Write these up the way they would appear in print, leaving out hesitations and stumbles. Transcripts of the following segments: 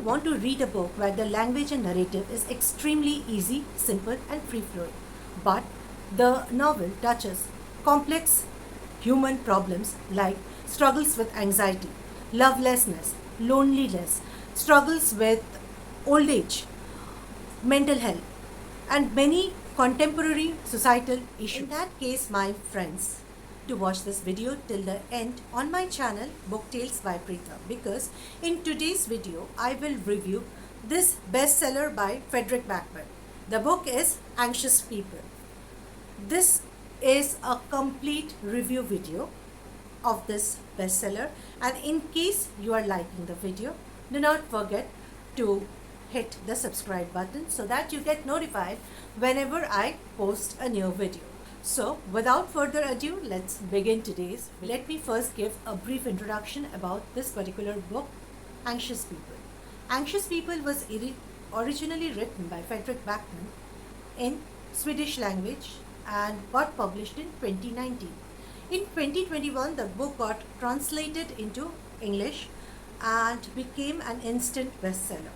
want to read a book where the language and narrative is extremely easy, simple, and free-flowing, but the novel touches complex human problems like struggles with anxiety, lovelessness, loneliness, struggles with old age, mental health, and many contemporary societal issues. In that case, my friends, to watch this video till the end on my channel Book Tales by Pritha, because in today's video I will review this bestseller by Fredrick Backman. The book is Anxious People. This is a complete review video of this bestseller, and in case you are liking the video, do not forget to hit the subscribe button so that you get notified whenever I post a new video. So without further ado, let's begin today's. Let me first give a brief introduction about this particular book, Anxious People. Anxious People was originally written by Fredrick Backman in Swedish language and got published in 2019. In 2021, the book got translated into English and became an instant bestseller.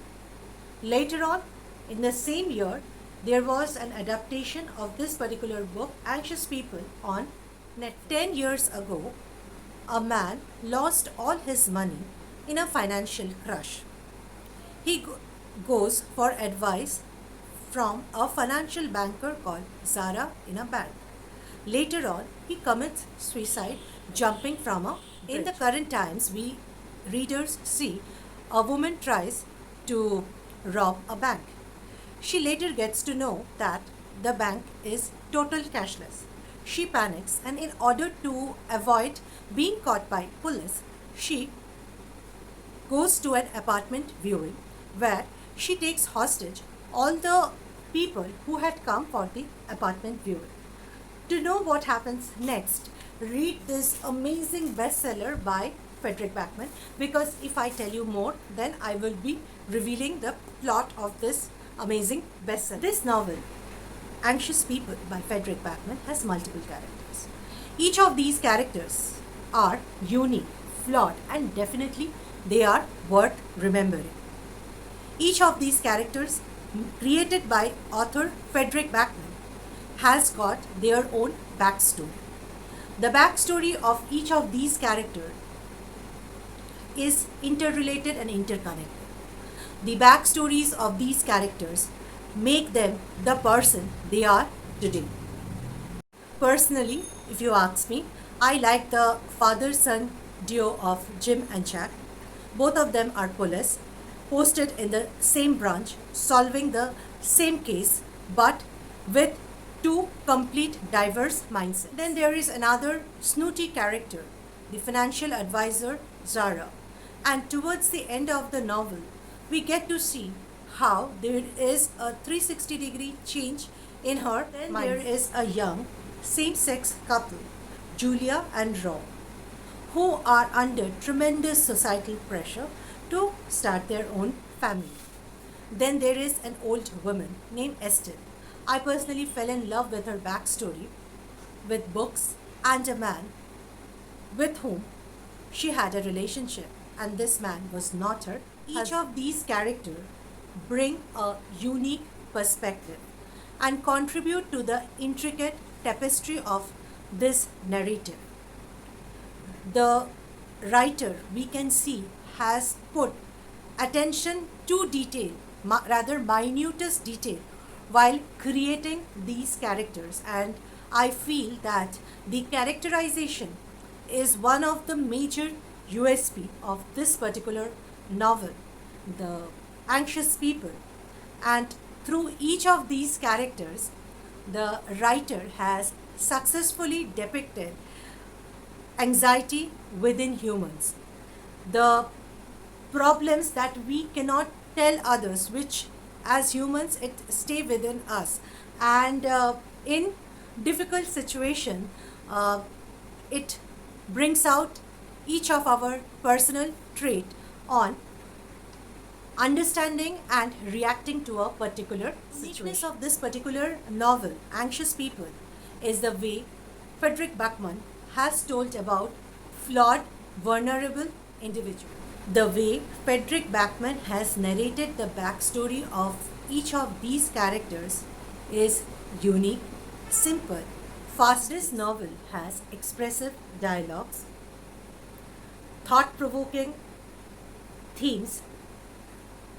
Later on, in the same year, there was an adaptation of this particular book, Anxious People, on Net. 10 years ago, a man lost all his money in a financial crash. He goes for advice from a financial banker called Zara in a bank. Later on, he commits suicide jumping from a bridge. In the current times, we readers see a woman tries to rob a bank. She later gets to know that the bank is total cashless. She panics, and in order to avoid being caught by police, she goes to an apartment viewing where she takes hostage all the people who had come for the apartment viewing. To know what happens next, read this amazing bestseller by Fredrick Backman, because if I tell you more, then I will be revealing the plot of this amazing bestseller. This novel, Anxious People by Fredrick Backman, has multiple characters. Each of these characters are unique, flawed, and definitely they are worth remembering. Each of these characters, created by author Fredrick Backman, has got their own backstory. The backstory of each of these characters is interrelated and interconnected. The backstories of these characters make them the person they are today. Personally, if you ask me, I like the father-son duo of Jim and Jack. Both of them are police, posted in the same branch, solving the same case, but with two complete diverse mindsets. Then there is another snooty character, the financial advisor Zara. And towards the end of the novel, we get to see how there is a 360-degree change in her mind. There is a young same-sex couple, Julia and Rob, who are under tremendous societal pressure to start their own family. Then there is an old woman named Estelle. I personally fell in love with her backstory, with books, and a man with whom she had a relationship, and this man was not her. Each of these characters bring a unique perspective and contribute to the intricate tapestry of this narrative. The writer, we can see, has put attention to detail, rather minutest detail, while creating these characters, and I feel that the characterization is one of the major USP of this particular novel, The Anxious People. And through each of these characters, the writer has successfully depicted anxiety within humans, the problems that we cannot tell others, which as humans it stay within us, and in difficult situation it brings out each of our personal trait on understanding and reacting to a particular situation. The uniqueness of this particular novel, Anxious People, is the way Fredrick Backman has told about flawed, vulnerable individuals. The way Fredrick Backman has narrated the backstory of each of these characters is unique, simple, fast. This novel has expressive dialogues, thought-provoking themes,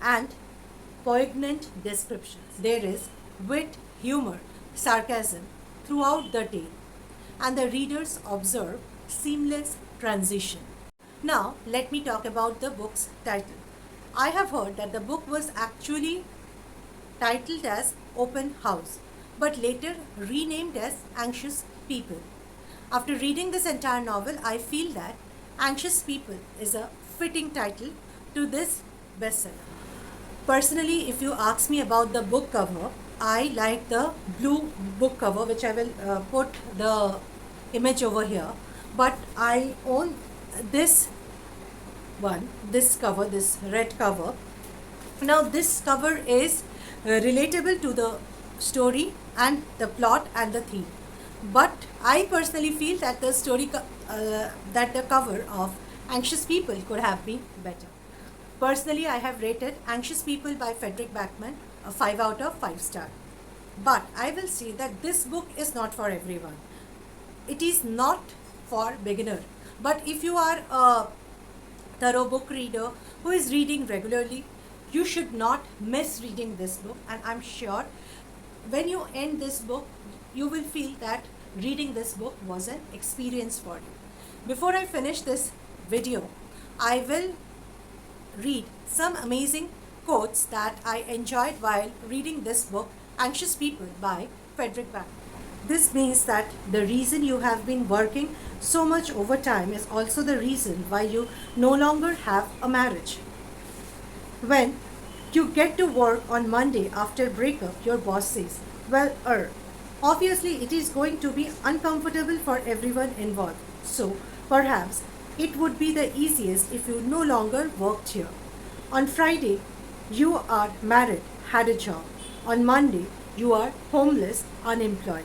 and poignant descriptions. There is wit, humor, sarcasm throughout the tale, and the readers observe seamless transition. Now, let me talk about the book's title. I have heard that the book was actually titled as Open House, but later renamed as Anxious People. After reading this entire novel, I feel that Anxious People is a fitting title to this bestseller. Personally, if you ask me about the book cover, I like the blue book cover, which I will put the image over here. But I own this one, this cover, this red cover. Now, this cover is relatable to the story and the plot and the theme. But I personally feel that the story, that the cover of Anxious People could have been better. Personally, I have rated Anxious People by Fredrick Backman a 5 out of 5 star. But I will say that this book is not for everyone. It is not for beginner. But if you are a thorough book reader who is reading regularly, you should not miss reading this book. And I'm sure when you end this book, you will feel that reading this book was an experience for you. Before I finish this video, I will read some amazing quotes that I enjoyed while reading this book, Anxious People by Fredrick Backman. This means that the reason you have been working so much overtime is also the reason why you no longer have a marriage. When you get to work on Monday after breakup, your boss says, well, obviously it is going to be uncomfortable for everyone involved. So perhaps it would be the easiest if you no longer worked here. On Friday, you are married, had a job. On Monday, you are homeless, unemployed.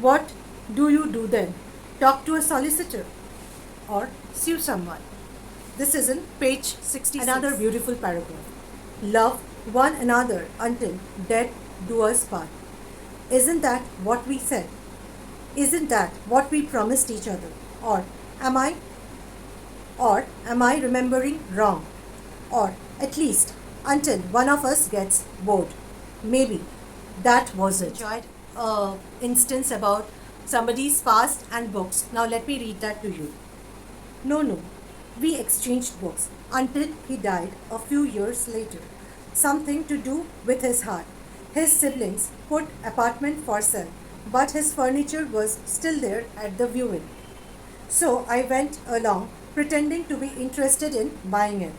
What do you do then? Talk to a solicitor or sue someone. This is in page 66. Another beautiful paragraph. Love one another until death do us part. Isn't that what we said? Isn't that what we promised each other? Or am I remembering wrong? Or at least until one of us gets bored. Maybe that was it. I enjoyed instance about somebody's past and books. Now let me read that to you. No, we exchanged books until he died a few years later. Something to do with his heart. His siblings put apartment for sale, but his furniture was still there at the viewing. So I went along pretending to be interested in buying it.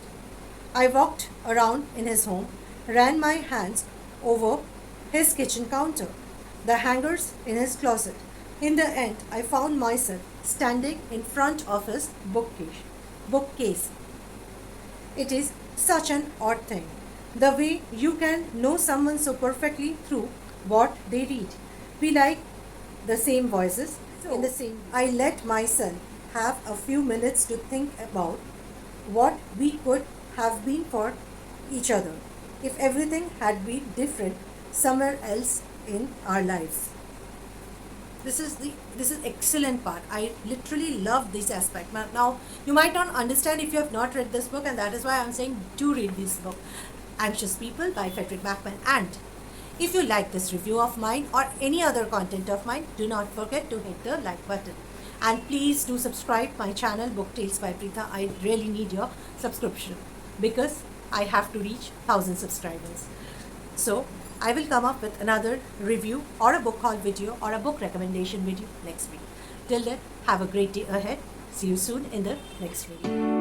I walked around in his home, ran my hands over his kitchen counter, the hangers in his closet. In the end, I found myself standing in front of his bookcase. It is such an odd thing, the way you can know someone so perfectly through what they read. We like the same voices, in the same. I let myself have a few minutes to think about what we could have been for each other if everything had been different somewhere else in our lives. This is excellent part. I literally love this aspect. Now you might not understand if you have not read this book, and that is why I'm saying do read this book, Anxious People by Fredrick Backman. And if you like this review of mine or any other content of mine, do not forget to hit the like button. And please do subscribe my channel Book Tales by Pritha. I really need your subscription because I have to reach 1,000 subscribers. So I will come up with another review or a book haul video or a book recommendation video next week. Till then, have a great day ahead. See you soon in the next video.